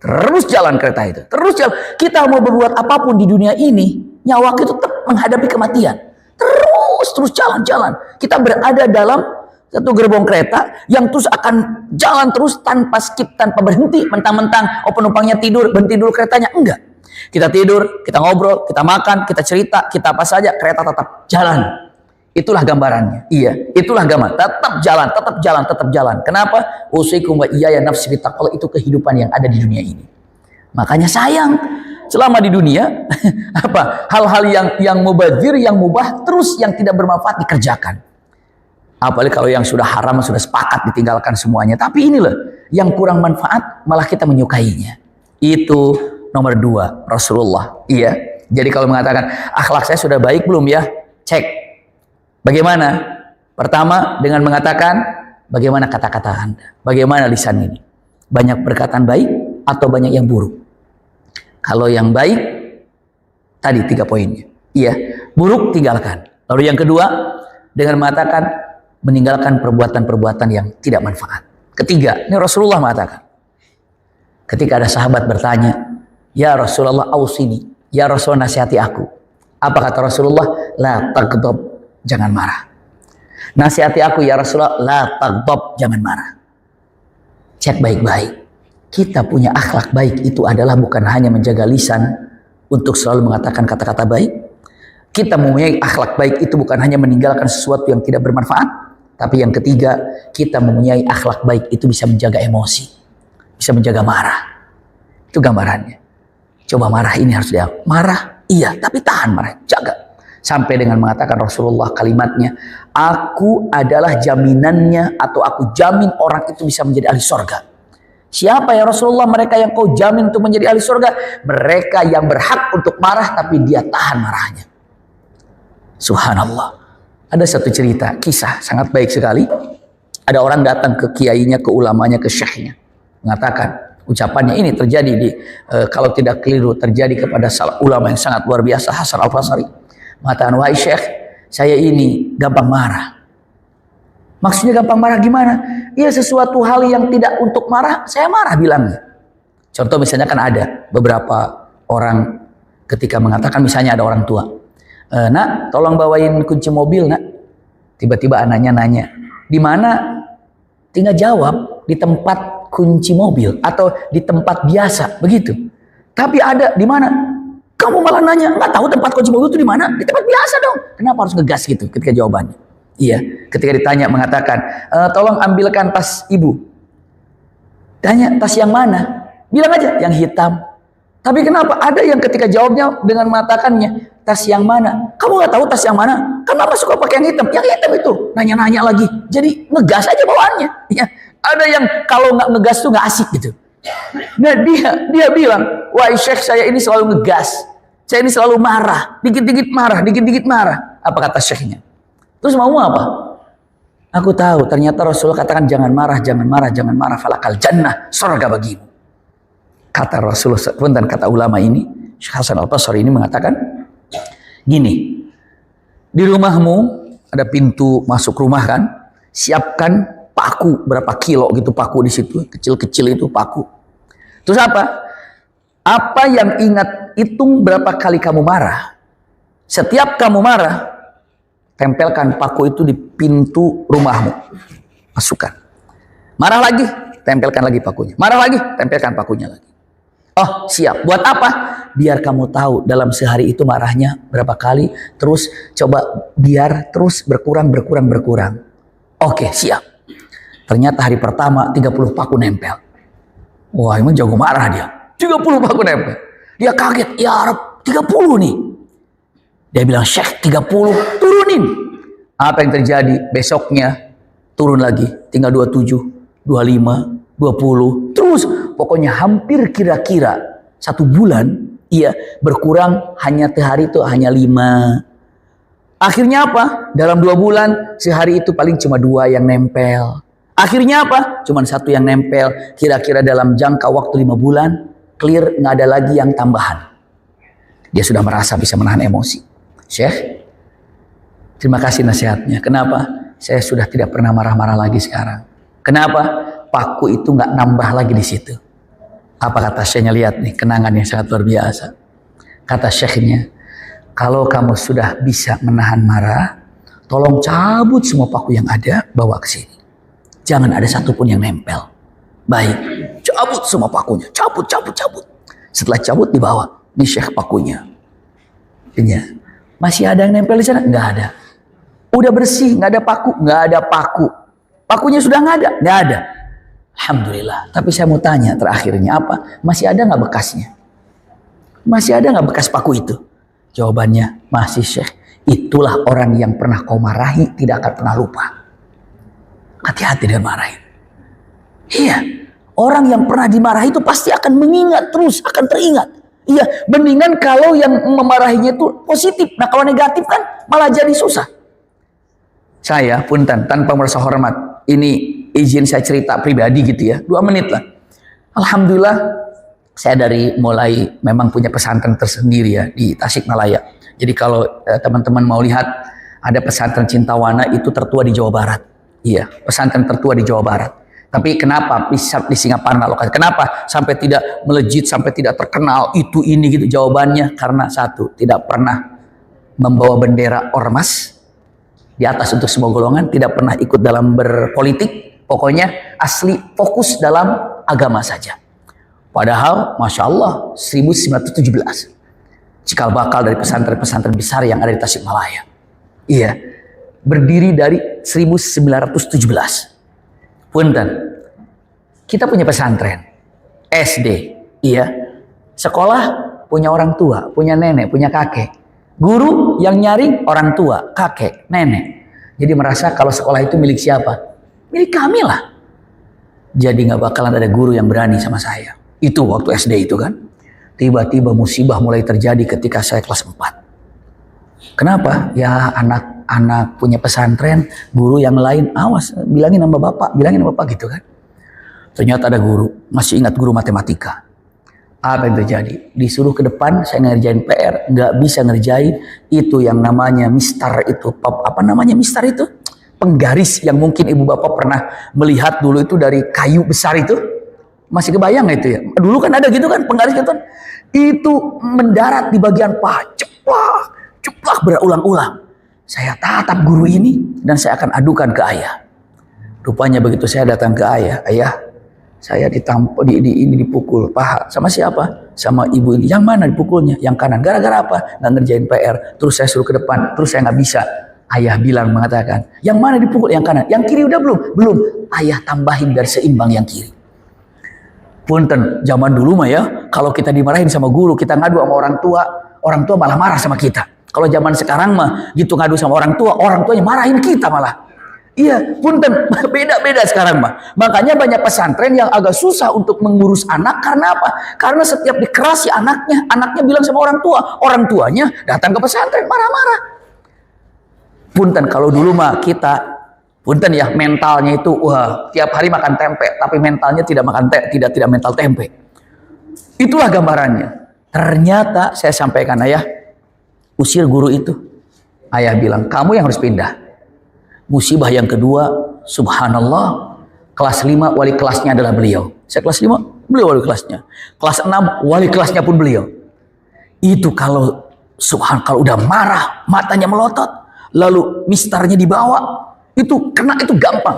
Terus jalan kereta itu, terus jalan. Kita mau berbuat apapun di dunia ini, nyawa kita tetap menghadapi kematian. Terus jalan-jalan. Kita berada dalam satu gerbong kereta yang terus akan jalan terus tanpa skip, tanpa berhenti, mentang-mentang penumpangnya tidur, berhenti dulu keretanya. Enggak. Kita tidur, kita ngobrol, kita makan, kita cerita, kita apa saja, kereta tetap jalan. Itulah gambarannya. Iya, itulah gambar. Tetap jalan, tetap jalan, tetap jalan. Kenapa? Usikum wa iyaya nafsi bitaqwa, itu kehidupan yang ada di dunia ini. Makanya sayang selama di dunia apa? Hal-hal yang mubadzir, yang mubah, terus yang tidak bermanfaat dikerjakan. Apalagi kalau yang sudah haram sudah sepakat ditinggalkan semuanya. Tapi inilah yang kurang manfaat malah kita menyukainya. Itu nomor 2, Rasulullah. Iya. Jadi kalau mengatakan akhlak saya sudah baik belum ya? Cek. Bagaimana? Pertama dengan mengatakan bagaimana kata-kata Anda? Bagaimana lisan ini? Banyak perkataan baik atau banyak yang buruk? Kalau yang baik tadi 3 poinnya. Iya, buruk tinggalkan. Lalu yang kedua dengan mengatakan meninggalkan perbuatan-perbuatan yang tidak manfaat. Ketiga, ini Rasulullah mengatakan. Ketika ada sahabat bertanya, "Ya Rasulullah ausini, ya Rasul nasihati aku." Apa kata Rasulullah? La taghdab, jangan marah. Nasihati aku ya Rasulullah, la taghdab, jangan marah. Cek baik-baik. Kita punya akhlak baik itu adalah bukan hanya menjaga lisan untuk selalu mengatakan kata-kata baik. Kita mempunyai akhlak baik itu bukan hanya meninggalkan sesuatu yang tidak bermanfaat, tapi yang ketiga, kita mempunyai akhlak baik itu bisa menjaga emosi, bisa menjaga marah. Itu gambarannya. Coba marah ini harus dia marah, iya, tapi tahan marah, jaga. Sampai dengan mengatakan Rasulullah kalimatnya, aku adalah jaminannya atau aku jamin orang itu bisa menjadi ahli surga. Siapa ya Rasulullah mereka yang kau jamin untuk menjadi ahli surga? Mereka yang berhak untuk marah tapi dia tahan marahnya. Subhanallah. Ada satu cerita, kisah sangat baik sekali. Ada orang datang ke kiainya, ke ulamanya, ke syekhnya. Mengatakan, ucapannya ini terjadi di, kalau tidak keliru, terjadi kepada ulama yang sangat luar biasa, Hasan Al-Basri. Mengatakan, wahai syekh, saya ini gampang marah. Maksudnya gampang marah gimana? Ya sesuatu hal yang tidak untuk marah, saya marah bilangnya. Contoh misalnya kan ada beberapa orang ketika mengatakan, misalnya ada orang tua, nak tolong bawain kunci mobil nak. Tiba-tiba anaknya nanya, di mana? Tinggal jawab, di tempat kunci mobil atau di tempat biasa, begitu. Tapi ada di mana? Kamu malah nanya, nggak tahu tempat kunci mobil itu di mana? Di tempat biasa dong. Kenapa harus ngegas gitu ketika jawabannya? Iya, ketika ditanya mengatakan, tolong ambilkan tas ibu. Tanya, tas yang mana? Bilang aja, yang hitam. Tapi kenapa? Ada yang ketika jawabnya dengan mengatakannya, tas yang mana? Kamu nggak tahu tas yang mana? Kan mama suka pakai yang hitam. Yang hitam itu, nanya-nanya lagi. Jadi ngegas aja bawaannya. Ya. Ada yang kalau nggak ngegas tuh nggak asik gitu. Nah dia bilang, wah syekh saya ini selalu ngegas. Saya ini selalu marah. Dikit-dikit marah, dikit-dikit marah. Apa kata syekhnya? Terus mau apa? Aku tahu ternyata Rasulullah katakan jangan marah, jangan marah, jangan marah. Falakal jannah, surga bagimu. Kata Rasulullah pun dan kata ulama ini, Syekh Hasan Al-Basri ini mengatakan gini, di rumahmu ada pintu masuk rumah kan, siapkan paku berapa kilo gitu paku di situ, kecil-kecil itu paku. Terus apa? Apa yang ingat hitung berapa kali kamu marah. Setiap kamu marah, tempelkan paku itu di pintu rumahmu. Masukkan. Marah lagi, tempelkan lagi pakunya. Marah lagi, tempelkan pakunya lagi. Oh, siap. Buat apa? Biar kamu tahu dalam sehari itu marahnya berapa kali. Terus coba biar terus berkurang. Oke, siap. Ternyata hari pertama 30 paku nempel. Wah, emang jago marah dia. 30 paku nempel. Dia kaget. Ya Arab, 30 nih. Dia bilang, Syekh 30, turunin. Apa yang terjadi? Besoknya turun lagi. Tinggal 27, 25, 20, terus pokoknya hampir kira-kira 1 bulan, iya, berkurang hanya hari itu hanya 5. Akhirnya apa? Dalam 2 bulan, sehari itu paling cuma 2 yang nempel. Akhirnya apa? Cuma 1 yang nempel. Kira-kira dalam jangka waktu 5 bulan, clear, nggak ada lagi yang tambahan. Dia sudah merasa bisa menahan emosi. Syekh, terima kasih nasihatnya. Kenapa? Saya sudah tidak pernah marah-marah lagi sekarang. Kenapa? Paku itu nggak nambah lagi di situ. Apa kata syekhnya? Lihat nih, kenangan yang sangat luar biasa. Kata syekhnya, kalau kamu sudah bisa menahan marah, tolong cabut semua paku yang ada, bawa ke sini. Jangan ada satupun yang nempel. Baik, cabut semua pakunya, cabut. Setelah cabut dibawa, ini syekh pakunya. Iya. Masih ada yang nempel di sana? Nggak ada. Udah bersih, nggak ada paku, nggak ada paku. Pakunya sudah nggak ada, nggak ada. Alhamdulillah. Tapi saya mau tanya terakhirnya apa? Masih ada nggak bekasnya? Masih ada nggak bekas paku itu? Jawabannya masih, Syekh. Itulah orang yang pernah kau marahi tidak akan pernah lupa. Hati-hati dengan marahin. Iya, orang yang pernah dimarahi itu pasti akan mengingat terus, akan teringat. Iya, mendingan kalau yang memarahinya itu positif. Nah, kalau negatif kan malah jadi susah. Saya punten tanpa merasa hormat, ini izin saya cerita pribadi gitu ya, 2 menit lah. Alhamdulillah, saya dari mulai memang punya pesantren tersendiri ya di Tasikmalaya. Jadi kalau teman-teman mau lihat, ada pesantren Cintawana itu tertua di Jawa Barat. Iya, pesantren tertua di Jawa Barat. Tapi kenapa bisa di Singaparna lokasi? Kenapa sampai tidak melejit, sampai tidak terkenal itu ini gitu? Jawabannya karena satu, tidak pernah membawa bendera ormas di atas untuk semua golongan, tidak pernah ikut dalam berpolitik. Pokoknya asli fokus dalam agama saja. Padahal Masya Allah 1917 cikal bakal dari pesantren-pesantren besar yang ada di Tasikmalaya. Iya, berdiri dari 1917. Punten, kita punya pesantren, SD, iya, sekolah punya orang tua, punya nenek, punya kakek. Guru yang nyaring orang tua, kakek, nenek. Jadi merasa kalau sekolah itu milik siapa? Milik kami lah. Jadi nggak bakalan ada guru yang berani sama saya. Itu waktu SD itu kan. Tiba-tiba musibah mulai terjadi ketika saya kelas 4. Kenapa? Ya anak-anak punya pesantren, guru yang lain, awas, bilangin sama bapak gitu kan. Ternyata ada guru, masih ingat guru matematika. Apa yang terjadi? Disuruh ke depan, saya ngerjain PR, nggak bisa ngerjain itu yang namanya mistar itu. Apa namanya mistar itu? Penggaris yang mungkin ibu bapak pernah melihat dulu itu dari kayu besar itu. Masih kebayang nggak itu ya? Dulu kan ada gitu kan, penggaris gitu kan. Itu mendarat di bagian paha, ceplak berulang-ulang. Saya tatap guru ini dan saya akan adukan ke ayah. Rupanya begitu saya datang ke ayah, saya dipukul paha. Sama siapa? Sama ibu ini. Yang mana dipukulnya? Yang kanan. Gara-gara apa? Nggak ngerjain PR. Terus saya suruh ke depan. Terus saya nggak bisa. Ayah bilang mengatakan, yang mana dipukul? Yang kanan. Yang kiri udah belum? Belum. Ayah tambahin biar seimbang yang kiri. Punten, zaman dulu mah ya, kalau kita dimarahin sama guru, kita ngadu sama orang tua malah marah sama kita. Kalau zaman sekarang mah gitu ngadu sama orang tuanya marahin kita malah. Iya, punten, beda-beda sekarang mah. Makanya banyak pesantren yang agak susah untuk mengurus anak karena apa? Karena setiap dikerasi anaknya bilang sama orang tuanya datang ke pesantren marah-marah. Punten, kalau dulu mah kita punten ya, mentalnya itu wah, tiap hari makan tempe, tapi mentalnya tidak mental tempe. Itulah gambarannya. Ternyata saya sampaikan ayah, usir guru itu. Ayah bilang, kamu yang harus pindah. Musibah yang kedua, subhanallah, kelas 5 wali kelasnya adalah beliau. Saya kelas 5, beliau wali kelasnya. Kelas 6 wali kelasnya pun beliau. Itu kalau udah marah, matanya melotot, lalu mistarnya dibawa, itu kena itu gampang.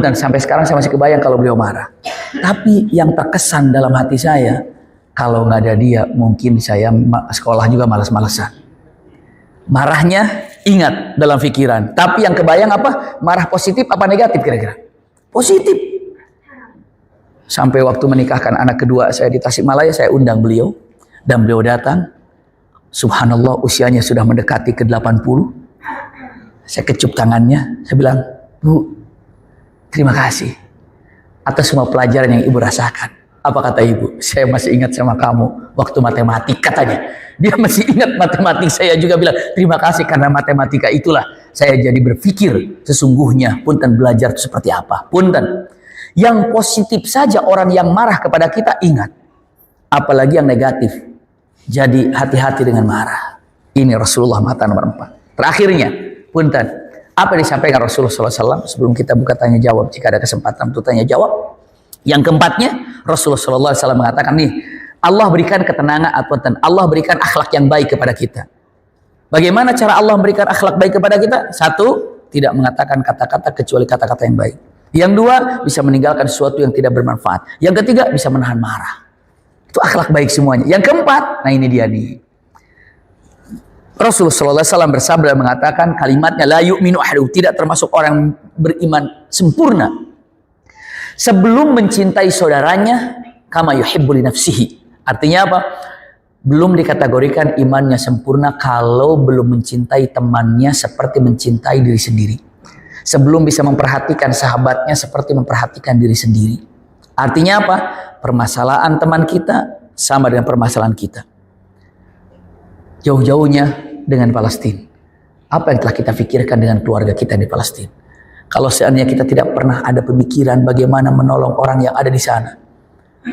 Dan sampai sekarang saya masih kebayang kalau beliau marah. Tapi yang terkesan dalam hati saya, kalau nggak ada dia, mungkin saya sekolah juga malas-malesan. Marahnya ingat dalam pikiran. Tapi yang kebayang apa? Marah positif apa negatif kira-kira? Positif. Sampai waktu menikahkan anak kedua saya di Tasikmalaya, saya undang beliau. Dan beliau datang. Subhanallah, usianya sudah mendekati ke 80. Saya kecup tangannya, saya bilang, Bu, terima kasih. atas semua pelajaran yang ibu rasakan. Apa kata ibu? Saya masih ingat sama kamu waktu matematik, katanya. Dia masih ingat matematik. Saya juga bilang terima kasih karena matematika itulah saya jadi berpikir sesungguhnya punten belajar itu seperti apa. Punten. Yang positif saja orang yang marah kepada kita ingat. Apalagi yang negatif. Jadi hati-hati dengan marah. Ini Rasulullah mata nomor 4. Terakhirnya, punten. Apa yang disampaikan Rasulullah SAW sebelum kita buka tanya jawab jika ada kesempatan untuk tanya jawab. Yang keempatnya, Rasulullah SAW mengatakan nih, Allah berikan ketenangan atau Allah berikan akhlak yang baik kepada kita. Bagaimana cara Allah memberikan akhlak baik kepada kita? 1, tidak mengatakan kata-kata kecuali kata-kata yang baik. Yang 2, bisa meninggalkan sesuatu yang tidak bermanfaat. Yang ketiga, bisa menahan marah. Itu akhlak baik semuanya. Yang keempat, nah ini dia nih. Rasulullah SAW bersabda mengatakan kalimatnya la yu'minu ahadukum, tidak termasuk orang beriman sempurna sebelum mencintai saudaranya kama yuhibbu li nafsihi. Artinya apa? Belum dikategorikan imannya sempurna kalau belum mencintai temannya seperti mencintai diri sendiri. Sebelum bisa memperhatikan sahabatnya seperti memperhatikan diri sendiri. Artinya apa? Permasalahan teman kita sama dengan permasalahan kita. Jauh-jauhnya dengan Palestina. Apa yang telah kita pikirkan dengan keluarga kita di Palestina? Kalau seandainya kita tidak pernah ada pemikiran bagaimana menolong orang yang ada di sana.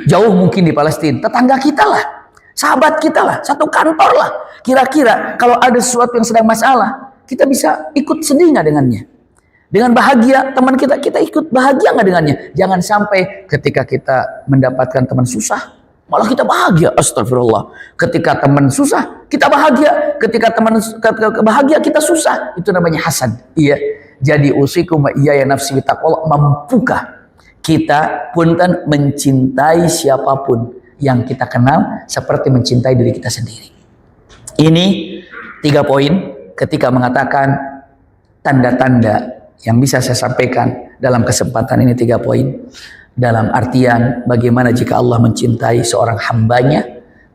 Jauh mungkin di Palestina, tetangga kita lah, sahabat kita lah, satu kantor lah. Kira-kira kalau ada sesuatu yang sedang masalah, kita bisa ikut sedih nggak dengannya? Dengan bahagia teman kita, kita ikut bahagia nggak dengannya? Jangan sampai ketika kita mendapatkan teman susah, malah kita bahagia. Astagfirullah. Ketika teman susah, kita bahagia. Ketika teman bahagia, kita susah. Itu namanya hasad. Iya. Jadi usikum wa iyaya nafsi bitaqwallah, mampukah kita punten mencintai siapapun yang kita kenal seperti mencintai diri kita sendiri. Ini 3 poin ketika mengatakan tanda-tanda yang bisa saya sampaikan dalam kesempatan ini. 3 poin dalam artian bagaimana jika Allah mencintai seorang hambanya,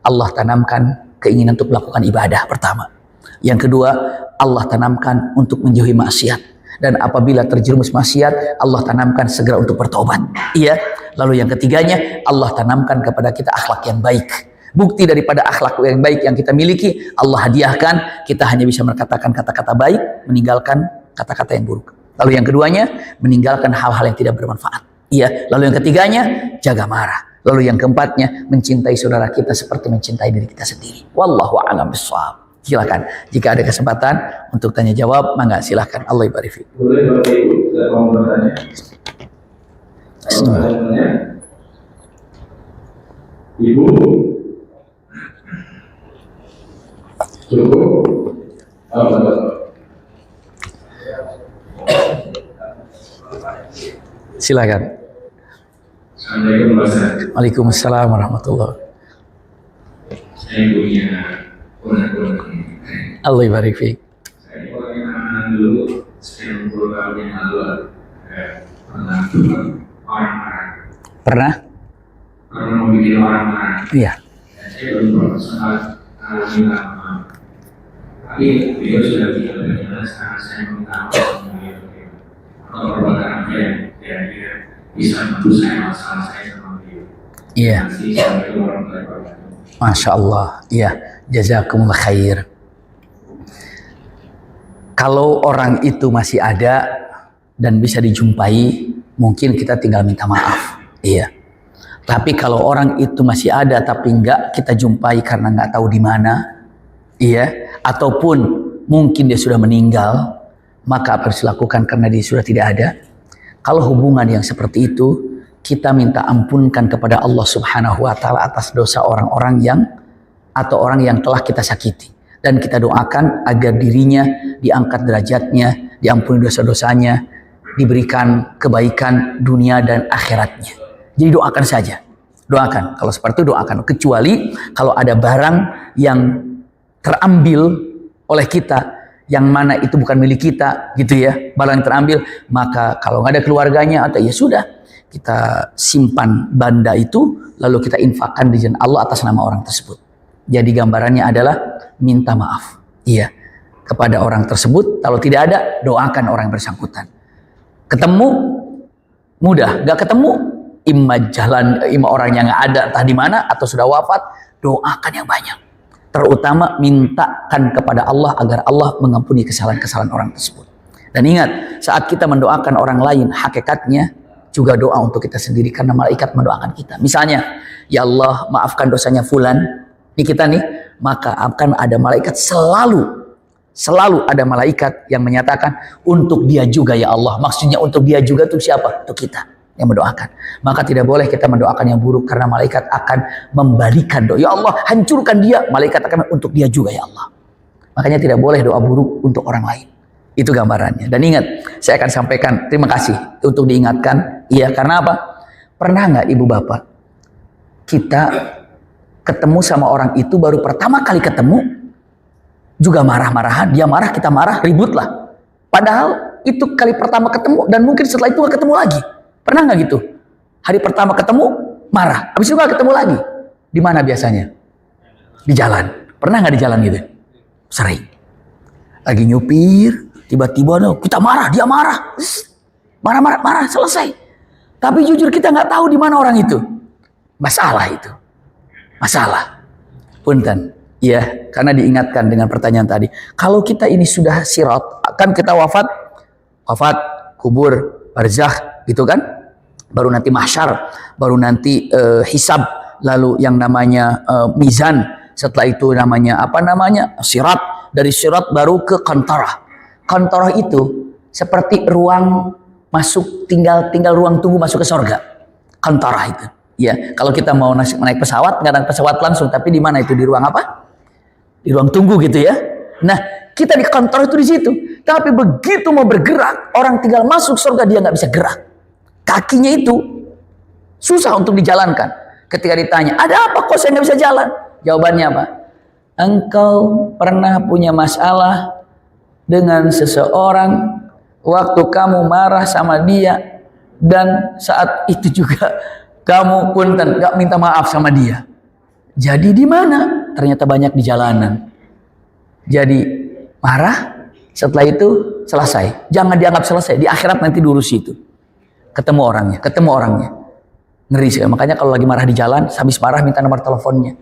Allah tanamkan keinginan untuk melakukan ibadah pertama. Yang kedua, Allah tanamkan untuk menjauhi maksiat. Dan apabila terjerumus maksiat, Allah tanamkan segera untuk bertobat. Iya. Lalu yang ketiganya, Allah tanamkan kepada kita akhlak yang baik. Bukti daripada akhlak yang baik yang kita miliki, Allah hadiahkan. Kita hanya bisa mengatakan kata-kata baik, meninggalkan kata-kata yang buruk. Lalu yang keduanya, meninggalkan hal-hal yang tidak bermanfaat. Iya. Lalu yang ketiganya, jaga marah. Lalu yang keempatnya, mencintai saudara kita seperti mencintai diri kita sendiri. Wallahu a'lam bishawab. Silakan, jika ada kesempatan untuk tanya jawab, mangga silakan. Allah ibarik fiik. Boleh Bapak Ibu, tidak mau bertanya? Bismillah. Ibu, cukup. Silakan. Assalamualaikum warahmatullahi. Waalaikumsalam warahmatullahi. Saya punya ponak-ponak. Allah ibarik fiik. Saya pernah dulu 10 tahun yang lalu pernah orang marah. Pernah? Pernah membuat orang marah. Iya. Saya belum sempat minta maaf. Tapi beliau sudah bilang bagaimana sekarang saya minta maaf sama beliau. Kalau perbuatan apa yang kira-kira bisa membantu saya masalah saya sama beliau. Iya. Assalamualaikum warahmatullahi wabarakatuh. Masya Allah. Iya. Jazakumullah khair. Kalau orang itu masih ada dan bisa dijumpai, mungkin kita tinggal minta maaf. Iya. Tapi kalau orang itu masih ada tapi enggak kita jumpai karena enggak tahu di mana, iya, ataupun mungkin dia sudah meninggal, maka apa harus dilakukan karena dia sudah tidak ada? Kalau hubungan yang seperti itu, kita minta ampunkan kepada Allah Subhanahu wa taala atas dosa orang-orang yang atau orang yang telah kita sakiti. Dan kita doakan agar dirinya diangkat derajatnya, diampuni dosa-dosanya, diberikan kebaikan dunia dan akhiratnya. Jadi doakan saja. Doakan. Kalau seperti itu doakan. Kecuali kalau ada barang yang terambil oleh kita, yang mana itu bukan milik kita, gitu ya. Barang yang terambil, maka kalau nggak ada keluarganya, atau ya sudah. Kita simpan benda itu, lalu kita infakkan di jalan Allah atas nama orang tersebut. Jadi gambarannya adalah minta maaf, iya, kepada orang tersebut. Kalau tidak ada, doakan orang yang bersangkutan. Ketemu mudah, gak ketemu imma orang yang ada entah di mana atau sudah wafat, doakan yang banyak. Terutama mintakan kepada Allah agar Allah mengampuni kesalahan-kesalahan orang tersebut. Dan ingat, saat kita mendoakan orang lain, hakikatnya juga doa untuk kita sendiri karena malaikat mendoakan kita. Misalnya, ya Allah maafkan dosanya fulan, ini kita nih, maka akan ada malaikat selalu ada malaikat yang menyatakan untuk dia juga ya Allah. Maksudnya untuk dia juga untuk siapa? Untuk kita yang mendoakan. Maka tidak boleh kita mendoakan yang buruk karena malaikat akan membalikan doa. Ya Allah hancurkan dia, malaikat akan untuk dia juga ya Allah. Makanya tidak boleh doa buruk untuk orang lain. Itu gambarannya. Dan ingat, saya akan sampaikan, terima kasih untuk diingatkan. Iya, karena apa? Pernah nggak ibu bapak kita ketemu sama orang itu baru pertama kali ketemu juga marah-marahan, dia marah kita marah, ribut lah. Padahal itu kali pertama ketemu dan mungkin setelah itu nggak ketemu lagi. Pernah nggak gitu? Hari pertama ketemu marah, habis itu nggak ketemu lagi. Di mana biasanya? Di jalan. Pernah nggak di jalan gitu? Sering. Lagi nyupir, tiba-tiba kita marah, dia marah, marah, selesai. Tapi jujur kita nggak tahu di mana orang itu. Masalah itu, masalah. Punten, ya, karena diingatkan dengan pertanyaan tadi. Kalau kita ini sudah sirat, kan kita wafat, kubur, barzakh, gitu kan? Baru nanti mahsyar, baru nanti hisab, lalu yang namanya mizan. Setelah itu namanya apa namanya? Sirat. Dari sirat baru ke qantarah. Qantarah itu seperti ruang masuk, tinggal ruang tunggu masuk ke surga. Qantarah itu. Ya, kalau kita mau naik pesawat, nggak naik pesawat langsung, tapi di mana itu? Di ruang apa? Di ruang tunggu gitu ya. Nah, kita di qantarah itu di situ. Tapi begitu mau bergerak, orang tinggal masuk surga dia nggak bisa gerak. Kakinya itu susah untuk dijalankan. Ketika ditanya, ada apa kok saya nggak bisa jalan? Jawabannya apa? Engkau pernah punya masalah dengan seseorang waktu kamu marah sama dia dan saat itu juga kamu pun nggak minta maaf sama dia. Jadi di mana? Ternyata banyak di jalanan. Jadi marah, setelah itu selesai. Jangan dianggap selesai. Di akhirat nanti diurus itu. Ketemu orangnya. Ngeri sih. Makanya kalau lagi marah di jalan, habis marah minta nomor teleponnya.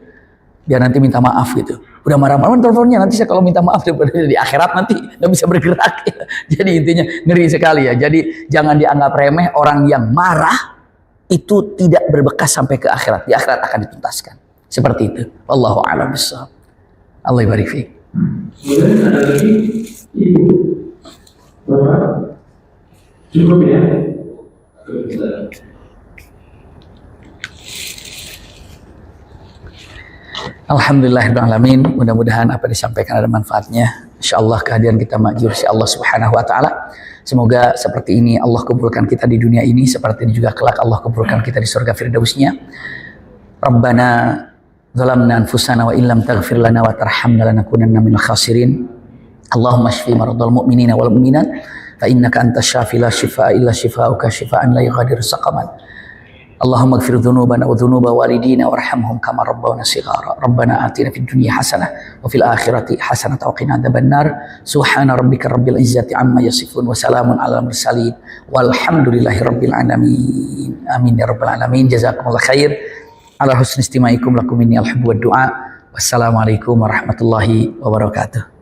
Biar nanti minta maaf gitu. Udah marah-marah teleponnya, nanti saya kalau minta maaf di akhirat nanti nggak bisa bergerak. Ya. Jadi intinya ngeri sekali ya. Jadi jangan dianggap remeh, orang yang marah itu tidak berbekas sampai ke akhirat. Di akhirat akan dituntaskan. Seperti itu. Wallahu a'lam bishawab. Allah barik fiik. Kemudian ada lagi ibu, bapak, cukup ya. Alhamdulillahirrahmanirrahim. Mudah-mudahan apa disampaikan ada manfaatnya. InsyaAllah kehadiran kita ma'jur si Allah subhanahu wa ta'ala. Semoga seperti ini Allah kubulkan kita di dunia ini. Seperti ini juga kelak Allah kubulkan kita di surga firdausnya. Rabbana zalamna anfusana wa illam taghfir lana wa tarhamna lanakunanna minal khasirin. Allahumma shfi maradhal mu'minina wal mu'minat. Fa innaka antas syafi la shifaa illa shifaa'uka shifaa'an la yughadiru saqaman. Allahumma ighfir dhunubana wa dhunuba walidina warhamhum kama rabbawna shighara. Rabbana atina fid dunya hasanah wa fil akhirati hasanah wa qina adzabannar. Subhana rabbika rabbil izzati amma yasifun wa salamun alal mursalin walhamdulillahi rabbil alamin. Amin ya rabbal alamin. Jazakumullah khair ala husni istimaikum lakum minni alhubbu wad du'a. Wassalamualaikum warahmatullahi wabarakatuh.